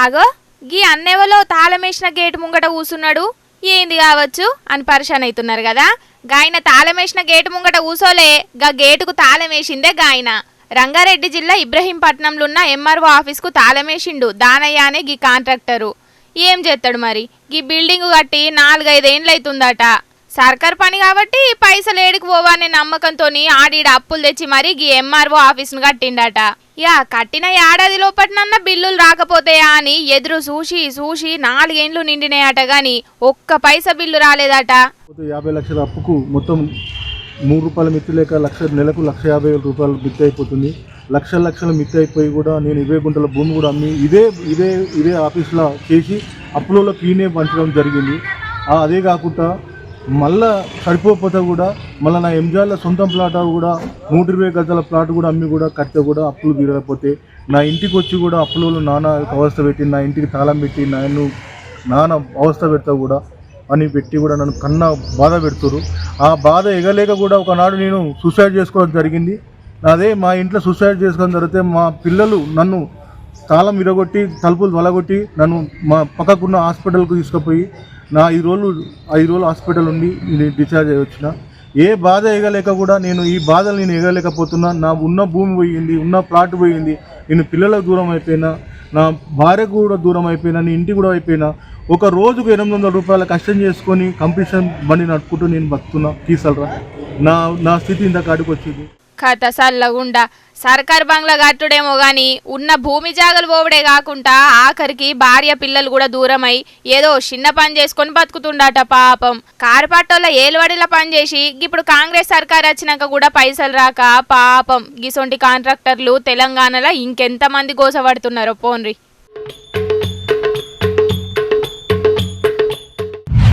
ఆగో గీ అన్నెవలో తాళమేసిన గేటు ముంగట కూసున్నాడు, ఏంది కావచ్చు అని పరిశాన్ అవుతున్నారు కదా. గాయన తాళమేసిన గేటు ముంగట కూసోలే, గా గేటుకు తాళమేసిందే గాయన. రంగారెడ్డి జిల్లా ఇబ్రహీంపట్నంలో ఉన్న ఎంఆర్ఓ ఆఫీస్కు తాళమేసిండు దానయ్య అనే గీ కాంట్రాక్టరు. ఏం చేస్తాడు మరి, గీ బిల్డింగు కట్టి 4-5 ఏండ్లైతుందట. సర్కార్ పని కాబట్టి పైసలు ఏడికి పోవనే నమ్మకంతో ఆడీడ అప్పులు తెచ్చి మరి గీ ఎంఆర్ఓ ఆఫీస్ను కట్టిండట. యా కట్టిన ఏడాది లోపటినన్నా బిల్లులు రాకపోతాయా అని ఎదురు చూసి 4 ఏండ్లు నిండినాయట గాని ఒక్క పైసా బిల్లు రాలేదట. 50 లక్షల అప్పుకు మొత్తం ₹3 మిత్తి లేక నెలకు 1,50,000 రూపాయలు మిత్తి అయిపోతుంది. లక్షలు మిత్తి అయిపోయి కూడా నేను 20 గుంటల భూమి కూడా అమ్మి ఇదే ఆఫీస్లో చేసి అప్పులలో పీనే పంచడం జరిగింది. అదే కాకుండా మళ్ళా సరిపోతే కూడా మళ్ళీ నా ఎంజాయ్ల సొంతం ప్లాట్ కూడా 120 గజాల ప్లాట్ కూడా అమ్మి కూడా కడితే కూడా అప్పులు తీరకపోతే నా ఇంటికి వచ్చి కూడా అప్పులలో నాన్న అవస్థ పెట్టి నా ఇంటికి తాళం పెట్టి నాన్న అవస్థ పెడతా కూడా అని పెట్టి కూడా నన్ను కన్నా బాధ పెడుతురు. ఆ బాధ ఎగలేక కూడా ఒకనాడు నేను సూసైడ్ చేసుకోవడం జరిగింది. అదే మా ఇంట్లో సూసైడ్ చేసుకోవడం జరిగితే మా పిల్లలు నన్ను తాళం విరగొట్టి తలుపులు వలగొట్టి నన్ను మా పక్కకున్న హాస్పిటల్కు తీసుకుపోయి నా 5 రోజులు హాస్పిటల్ ఉండి నేను డిశ్చార్జ్ అయ్యి వచ్చిన. ఏ బాధ ఎగలేక కూడా నేను ఈ బాధలు నేను ఎగలేకపోతున్నా. నా ఉన్న భూమి పోయింది, ఉన్న ప్లాట్ పోయింది, నేను పిల్లలకు దూరం అయిపోయినా, నా భార్యకు కూడా దూరం అయిపోయినా, నీ ఇంటికి కూడా అయిపోయినా. ఒక రోజుకు 800 రూపాయల కష్టం చేసుకొని కంపిటీషన్ బండి నడుపుకుంటూ నేను బతుకుతున్నా. తీసలరా నా స్థితి ఇంత కాడికి వచ్చింది. కథ సల్లగుండా సర్కార్ బంగ్లా కట్టుడేమో గాని ఉన్న భూమి జాగలు పోవడే కాకుండా ఆఖరికి భార్య పిల్లలు కూడా దూరమై ఏదో చిన్న పని చేసుకొని బతుకుతుండట పాపం. కార్పట్టోళ్ళ ఏలువడిలా పనిచేసి ఇప్పుడు కాంగ్రెస్ సర్కార్ వచ్చినాక కూడా పైసలు రాక పాపం గిసొంటి కాంట్రాక్టర్లు తెలంగాణలో ఇంకెంతమంది గోసపడుతున్నారో పోన్రి.